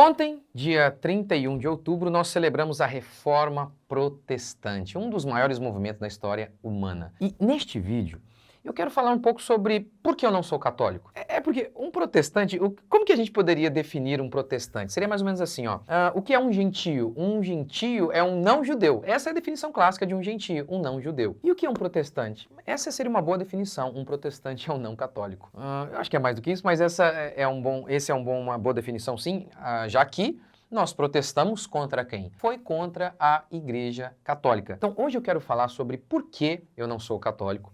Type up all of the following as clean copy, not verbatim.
Ontem, dia 31 de outubro, nós celebramos a Reforma Protestante, um dos maiores movimentos da história humana. E neste vídeo, eu quero falar um pouco sobre por que eu não sou católico. É porque um protestante, como que a gente poderia definir um protestante? Seria mais ou menos assim, ó. O que é um gentio? Um gentio é um não-judeu. Essa é a definição clássica de um gentio, um não-judeu. E o que é um protestante? Essa seria uma boa definição. Um protestante é um não católico. Eu acho que é mais do que isso, mas essa é uma boa definição, sim, já que nós protestamos contra quem? Foi contra a Igreja Católica. Então, hoje eu quero falar sobre por que eu não sou católico.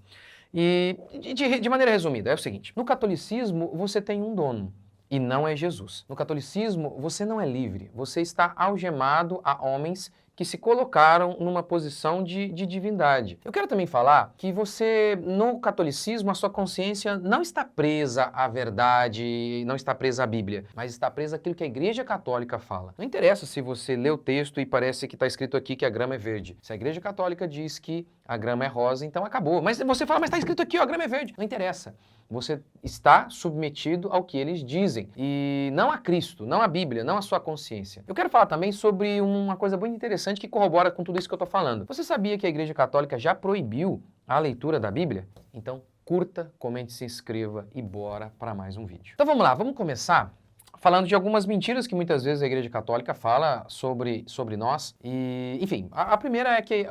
E, de maneira resumida, é o seguinte: no catolicismo você tem um dono, e não é Jesus. No catolicismo você não é livre, você está algemado a homens que se colocaram numa posição de divindade. Eu quero também falar que você, no catolicismo, a sua consciência não está presa à verdade, não está presa à Bíblia, mas está presa àquilo que a Igreja Católica fala. Não interessa se você lê o texto e parece que está escrito aqui que a grama é verde. Se a Igreja Católica diz que a grama é rosa, então acabou. Mas você fala, mas está escrito aqui, ó, a grama é verde. Não interessa. Você está submetido ao que eles dizem, e não a Cristo, não a Bíblia, não a sua consciência. Eu quero falar também sobre uma coisa muito interessante que corrobora com tudo isso que eu estou falando. Você sabia que a Igreja Católica já proibiu a leitura da Bíblia? Então, curta, comente, se inscreva e bora para mais um vídeo. Então vamos lá, vamos começar falando de algumas mentiras que muitas vezes a Igreja Católica fala sobre nós. E, enfim, a primeira é que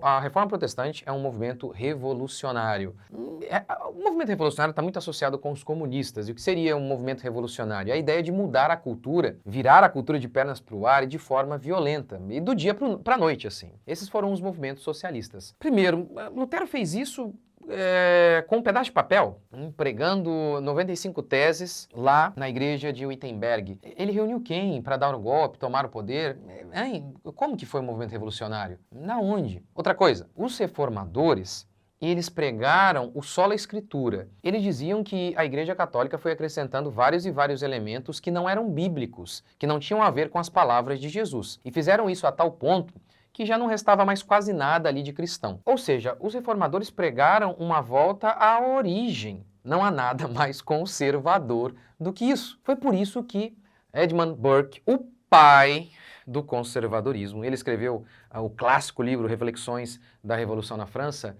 a Reforma Protestante é um movimento revolucionário. O movimento revolucionário está muito associado com os comunistas. E o que seria um movimento revolucionário? A ideia de mudar a cultura, virar a cultura de pernas para o ar e de forma violenta, e do dia para a noite, assim. Esses foram os movimentos socialistas. Primeiro, Lutero fez isso com um pedaço de papel, pregando 95 teses lá na igreja de Wittenberg. Ele reuniu quem para dar o golpe, tomar o poder? Como que foi o movimento revolucionário? Na onde? Outra coisa, os reformadores, eles pregaram o sola escritura. Eles diziam que a Igreja Católica foi acrescentando vários e vários elementos que não eram bíblicos, que não tinham a ver com as palavras de Jesus. E fizeram isso a tal ponto que já não restava mais quase nada ali de cristão. Ou seja, os reformadores pregaram uma volta à origem. Não há nada mais conservador do que isso. Foi por isso que Edmund Burke, o pai do conservadorismo, ele escreveu o clássico livro Reflexões da Revolução na França,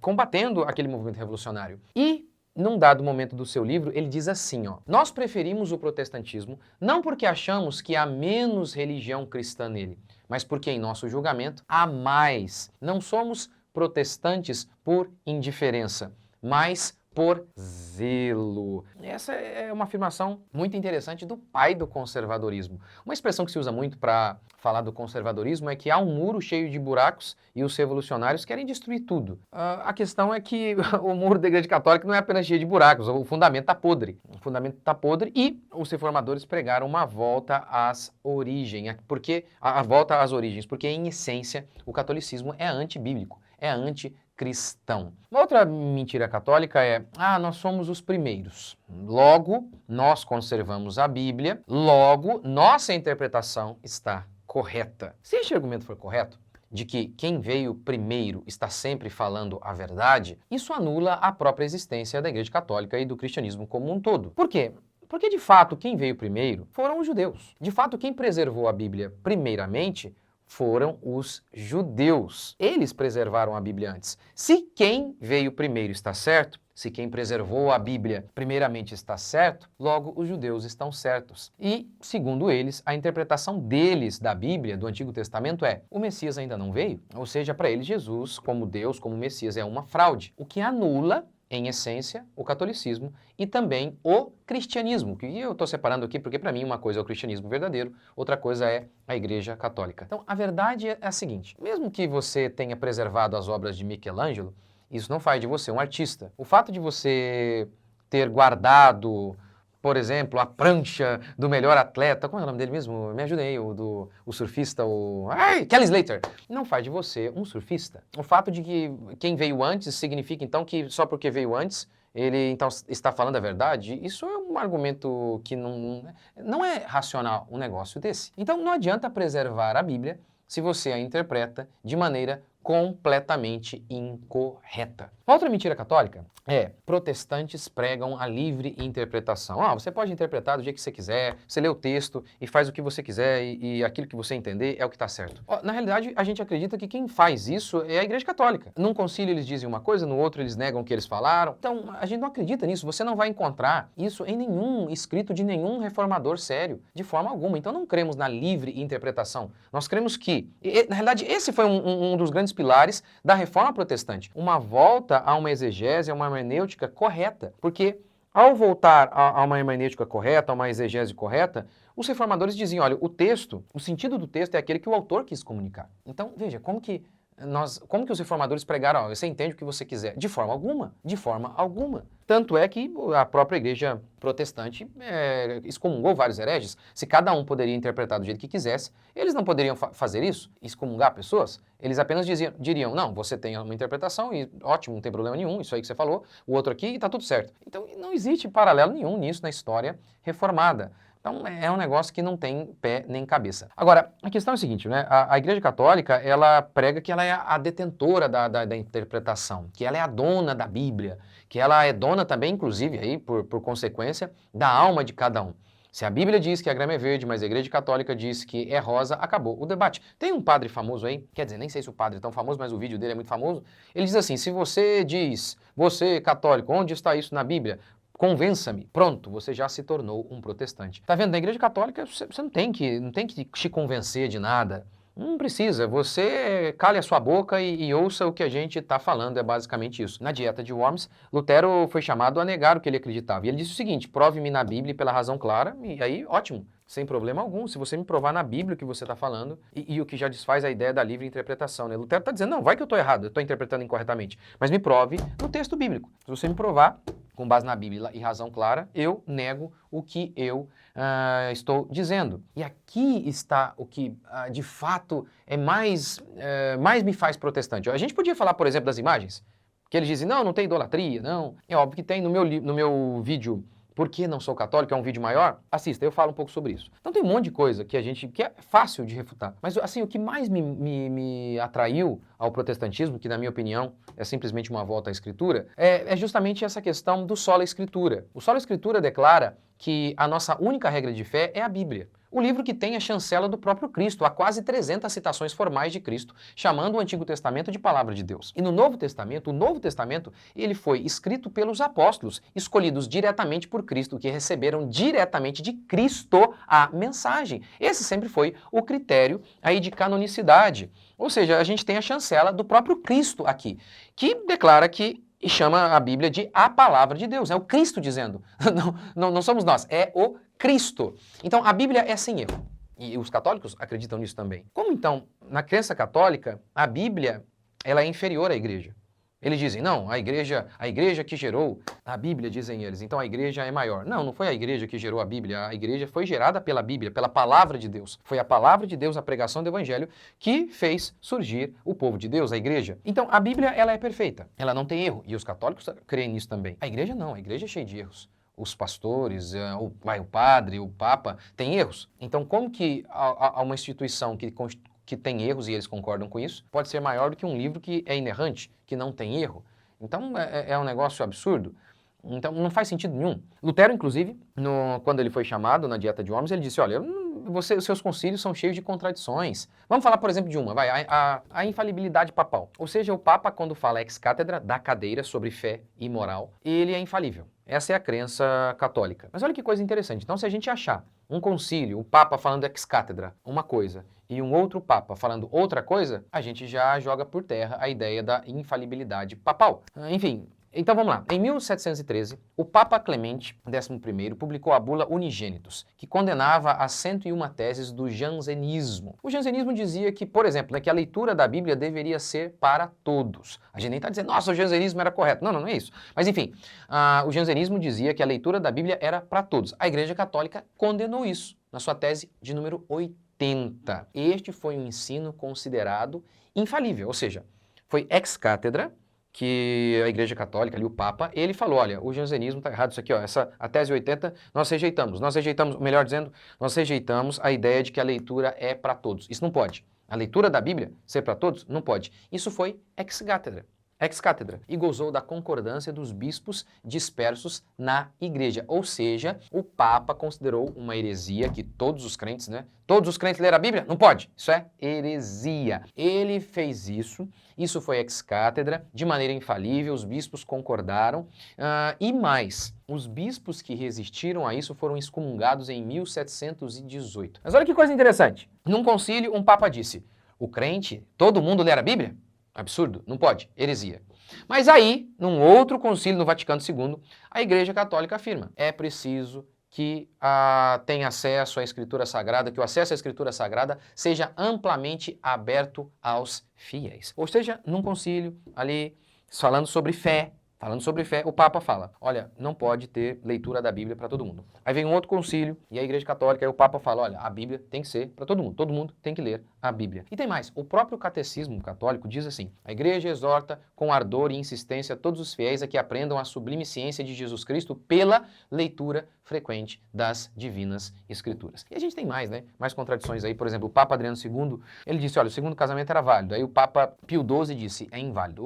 combatendo aquele movimento revolucionário. E num dado momento do seu livro, ele diz assim, ó: nós preferimos o protestantismo não porque achamos que há menos religião cristã nele, mas porque, em nosso julgamento, há mais. Não somos protestantes por indiferença, mas por zelo. Essa é uma afirmação muito interessante do pai do conservadorismo. Uma expressão que se usa muito para falar do conservadorismo é que há um muro cheio de buracos e os revolucionários querem destruir tudo. A questão é que o muro da Igreja Católica não é apenas cheio de buracos, o fundamento está podre. O fundamento está podre e os reformadores pregaram uma volta às origens. Porque a volta às origens, porque em essência o catolicismo é antibíblico, é anticristão. Uma outra mentira católica é: nós somos os primeiros. Logo, nós conservamos a Bíblia, logo, nossa interpretação está correta. Se este argumento for correto, de que quem veio primeiro está sempre falando a verdade, isso anula a própria existência da Igreja Católica e do cristianismo como um todo. Por quê? Porque, de fato, quem veio primeiro foram os judeus. De fato, quem preservou a Bíblia primeiramente foram os judeus. Eles preservaram a Bíblia antes. Se quem veio primeiro está certo, se quem preservou a Bíblia primeiramente está certo, logo os judeus estão certos. E, segundo eles, a interpretação deles da Bíblia, do Antigo Testamento, é: o Messias ainda não veio? Ou seja, para eles, Jesus, como Deus, como Messias, é uma fraude. O que anula, em essência, o catolicismo e também o cristianismo, que eu estou separando aqui porque, para mim, uma coisa é o cristianismo verdadeiro, outra coisa é a Igreja Católica. Então, a verdade é a seguinte: mesmo que você tenha preservado as obras de Michelangelo, isso não faz de você um artista. O fato de você ter guardado, por exemplo, a prancha do melhor atleta, como é o nome dele mesmo? Me ajuda aí, o surfista, Kelly Slater. Não faz de você um surfista. O fato de que quem veio antes significa, então, que só porque veio antes, ele, então, está falando a verdade? Isso é um argumento que não é racional, um negócio desse. Então, não adianta preservar a Bíblia se você a interpreta de maneira completamente incorreta. Outra mentira católica é: protestantes pregam a livre interpretação. Você pode interpretar do jeito que você quiser, você lê o texto e faz o que você quiser e aquilo que você entender é o que está certo. Na realidade, a gente acredita que quem faz isso é a Igreja Católica. Num concílio eles dizem uma coisa, no outro eles negam o que eles falaram. Então, a gente não acredita nisso. Você não vai encontrar isso em nenhum escrito de nenhum reformador sério, de forma alguma. Então, não cremos na livre interpretação. Nós cremos que, na realidade, esse foi um dos grandes pilares da Reforma Protestante. Uma volta a uma exegese, a uma hermenêutica correta, porque ao voltar a uma hermenêutica correta, a uma exegese correta, os reformadores diziam: olha, o texto, o sentido do texto é aquele que o autor quis comunicar. Então, veja, como que os reformadores pregaram: você entende o que você quiser? De forma alguma, de forma alguma. Tanto é que a própria igreja protestante excomungou vários hereges. Se cada um poderia interpretar do jeito que quisesse, eles não poderiam fazer isso? Excomungar pessoas? Eles apenas diriam: não, você tem uma interpretação e ótimo, não tem problema nenhum, isso aí que você falou, o outro aqui e tá tudo certo. Então não existe paralelo nenhum nisso na história reformada. Então é um negócio que não tem pé nem cabeça. Agora, a questão é a seguinte, né? A Igreja Católica, ela prega que ela é a detentora da interpretação, que ela é a dona da Bíblia, que ela é dona também, inclusive, aí, por consequência, da alma de cada um. Se a Bíblia diz que a grama é verde, mas a Igreja Católica diz que é rosa, acabou o debate. Tem um padre famoso aí, quer dizer, nem sei se o padre é tão famoso, mas o vídeo dele é muito famoso. Ele diz assim: se você diz, você católico, onde está isso na Bíblia? Convença-me. Pronto, você já se tornou um protestante. Tá vendo? Na Igreja Católica você não tem que te convencer de nada. Não precisa. Você cale a sua boca e ouça o que a gente está falando. É basicamente isso. Na Dieta de Worms, Lutero foi chamado a negar o que ele acreditava. E ele disse o seguinte: prove-me na Bíblia pela razão clara. E aí, ótimo. Sem problema algum, se você me provar na Bíblia o que você está falando e o que já desfaz a ideia da livre interpretação, né? Lutero está dizendo: não, vai que eu estou errado, eu estou interpretando incorretamente, mas me prove no texto bíblico. Se você me provar, com base na Bíblia e razão clara, eu nego o que eu estou dizendo. E aqui está o que, de fato, mais me faz protestante. A gente podia falar, por exemplo, das imagens, que eles dizem: não tem idolatria, não. É óbvio que tem. No meu vídeo Por que não sou católico, é um vídeo maior, assista, eu falo um pouco sobre isso. Então tem um monte de coisa que é fácil de refutar. Mas assim, o que mais me atraiu ao protestantismo, que na minha opinião é simplesmente uma volta à Escritura, é justamente essa questão do sola Escritura. O sola Escritura declara que a nossa única regra de fé é a Bíblia. O livro que tem a chancela do próprio Cristo, há quase 300 citações formais de Cristo, chamando o Antigo Testamento de Palavra de Deus. E no Novo Testamento, o Novo Testamento, ele foi escrito pelos apóstolos, escolhidos diretamente por Cristo, que receberam diretamente de Cristo a mensagem. Esse sempre foi o critério aí de canonicidade. Ou seja, a gente tem a chancela do próprio Cristo aqui, que declara que e chama a Bíblia de a Palavra de Deus. É o Cristo dizendo. Não somos nós, é o Cristo. Então, a Bíblia é sem erro. E os católicos acreditam nisso também. Como então, na crença católica, a Bíblia ela é inferior à igreja? Eles dizem: não, a igreja que gerou a Bíblia, dizem eles, então a igreja é maior. Não foi a igreja que gerou a Bíblia, a igreja foi gerada pela Bíblia, pela Palavra de Deus. Foi a Palavra de Deus, a pregação do Evangelho, que fez surgir o povo de Deus, a igreja. Então, a Bíblia, ela é perfeita, ela não tem erro, e os católicos creem nisso também. A igreja não, a igreja é cheia de erros. Os pastores, o padre, o papa, têm erros. Então, como que uma instituição que tem erros, e eles concordam com isso, pode ser maior do que um livro que é inerrante, que não tem erro? Então, é um negócio absurdo. Então, não faz sentido nenhum. Lutero, inclusive, quando ele foi chamado na Dieta de Worms, ele disse: olha, os seus concílios são cheios de contradições. Vamos falar, por exemplo, de uma, a infalibilidade papal. Ou seja, o Papa, quando fala ex cátedra, da cadeira sobre fé e moral, ele é infalível. Essa é a crença católica. Mas olha que coisa interessante. Então, se a gente achar um concílio, o Papa falando ex cátedra, uma coisa, e um outro Papa falando outra coisa, a gente já joga por terra a ideia da infalibilidade papal. Enfim, então vamos lá. Em 1713, o Papa Clemente XI publicou a bula Unigênitos, que condenava as 101 teses do jansenismo. O jansenismo dizia que, por exemplo, que a leitura da Bíblia deveria ser para todos. A gente nem está dizendo: nossa, o jansenismo era correto. Não é isso. Mas enfim, o jansenismo dizia que a leitura da Bíblia era para todos. A Igreja Católica condenou isso na sua tese de número 80. Este foi um ensino considerado infalível, ou seja, foi ex cátedra, que a Igreja Católica, ali o Papa, ele falou: olha, o jansenismo está errado, isso aqui, ó, a tese 80, nós rejeitamos, melhor dizendo, nós rejeitamos a ideia de que a leitura é para todos. Isso não pode. A leitura da Bíblia ser para todos? Não pode. Isso foi ex-cátedra, e gozou da concordância dos bispos dispersos na igreja. Ou seja, o Papa considerou uma heresia que todos os crentes, né? Todos os crentes leram a Bíblia? Não pode. Isso é heresia. Ele fez isso foi ex-cátedra, de maneira infalível, os bispos concordaram. E mais, os bispos que resistiram a isso foram excomungados em 1718. Mas olha que coisa interessante. Num concílio, um Papa disse, o crente, todo mundo lê a Bíblia? Absurdo, não pode, heresia. Mas aí, num outro concílio no Vaticano II, a Igreja Católica afirma, é preciso que tenha acesso à Escritura Sagrada, que o acesso à Escritura Sagrada seja amplamente aberto aos fiéis. Ou seja, num concílio ali, falando sobre fé, o Papa fala, olha, não pode ter leitura da Bíblia para todo mundo. Aí vem um outro concílio e a Igreja Católica, aí o Papa fala, olha, a Bíblia tem que ser para todo mundo tem que ler a Bíblia. E tem mais, o próprio Catecismo Católico diz assim, a Igreja exorta com ardor e insistência todos os fiéis a que aprendam a sublime ciência de Jesus Cristo pela leitura frequente das Divinas Escrituras. E a gente tem mais, né? Mais contradições aí, por exemplo, o Papa Adriano II, ele disse, olha, o segundo casamento era válido. Aí o Papa Pio XII disse, é inválido.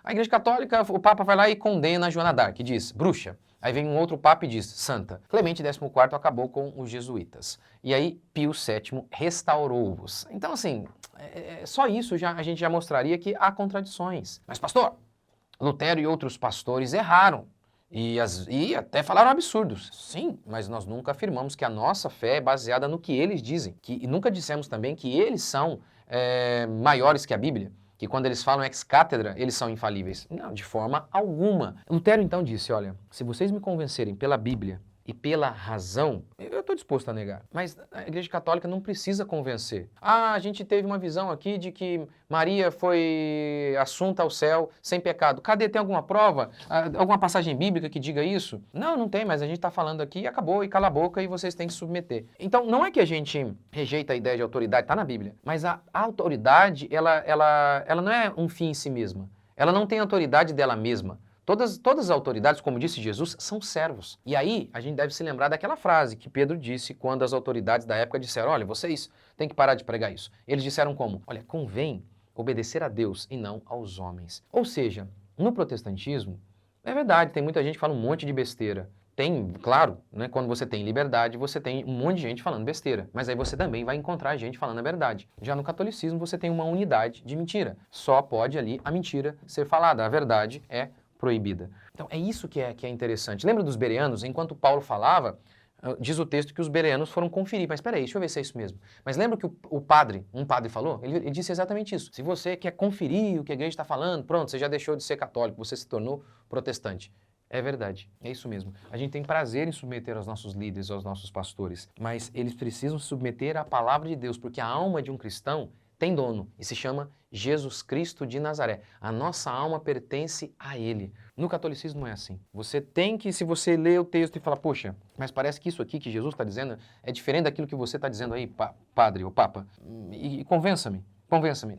A Igreja Católica, o Papa vai lá e condena a Joana d'Arc, diz, bruxa. Aí vem um outro Papa e diz, santa. Clemente XIV acabou com os jesuítas. E aí Pio VII restaurou-os. Então, assim, só isso a gente já mostraria que há contradições. Mas, pastor, Lutero e outros pastores erraram. E até falaram absurdos. Sim, mas nós nunca afirmamos que a nossa fé é baseada no que eles dizem. E nunca dissemos também que eles são maiores que a Bíblia. Que quando eles falam ex-cátedra, eles são infalíveis. Não, de forma alguma. Lutero então disse, olha, se vocês me convencerem pela Bíblia e pela razão, eu estou disposto a negar. Mas a Igreja Católica não precisa convencer. A gente teve uma visão aqui de que Maria foi assunta ao céu sem pecado. Cadê? Tem alguma prova? Alguma passagem bíblica que diga isso? Não, não tem, mas a gente está falando aqui e acabou, e cala a boca e vocês têm que submeter. Então, não é que a gente rejeita a ideia de autoridade, está na Bíblia, mas a autoridade, ela não é um fim em si mesma. Ela não tem autoridade dela mesma. Todas as autoridades, como disse Jesus, são servos. E aí, a gente deve se lembrar daquela frase que Pedro disse quando as autoridades da época disseram, olha, vocês têm que parar de pregar isso. Eles disseram como? Olha, convém obedecer a Deus e não aos homens. Ou seja, no protestantismo, é verdade, tem muita gente que fala um monte de besteira. Tem, claro, né, quando você tem liberdade, você tem um monte de gente falando besteira. Mas aí você também vai encontrar gente falando a verdade. Já no catolicismo, você tem uma unidade de mentira. Só pode ali a mentira ser falada. A verdade é proibida. Então, é isso que é interessante. Lembra dos bereanos? Enquanto Paulo falava, diz o texto que os bereanos foram conferir. Mas espera aí, deixa eu ver se é isso mesmo. Mas lembra que um padre falou? Ele disse exatamente isso. Se você quer conferir o que a igreja está falando, pronto, você já deixou de ser católico, você se tornou protestante. É verdade, é isso mesmo. A gente tem prazer em submeter aos nossos líderes, aos nossos pastores, mas eles precisam se submeter à palavra de Deus, porque a alma de um cristão tem dono e se chama Jesus Cristo de Nazaré. A nossa alma pertence a Ele. No catolicismo não é assim. Você tem que, se você lê o texto e fala, poxa, mas parece que isso aqui que Jesus está dizendo é diferente daquilo que você está dizendo aí, padre ou papa, e convença-me.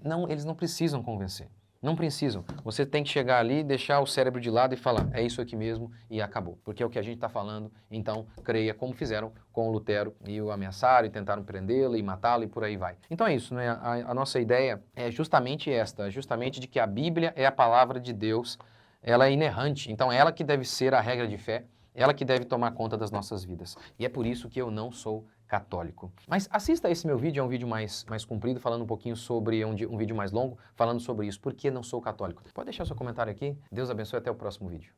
Não, eles não precisam convencer. Não precisam. Você tem que chegar ali, deixar o cérebro de lado e falar, é isso aqui mesmo e acabou. Porque é o que a gente está falando, então creia, como fizeram com o Lutero e o ameaçaram e tentaram prendê-lo e matá-lo e por aí vai. Então é isso, né? A nossa ideia é justamente esta, justamente de que a Bíblia é a palavra de Deus, ela é inerrante, então ela que deve ser a regra de fé, ela que deve tomar conta das nossas vidas. E é por isso que eu não sou católico. Mas assista esse meu vídeo, é um vídeo mais comprido, falando um pouquinho sobre, um vídeo mais longo, falando sobre isso. Por que não sou católico? Pode deixar seu comentário aqui. Deus abençoe, até o próximo vídeo.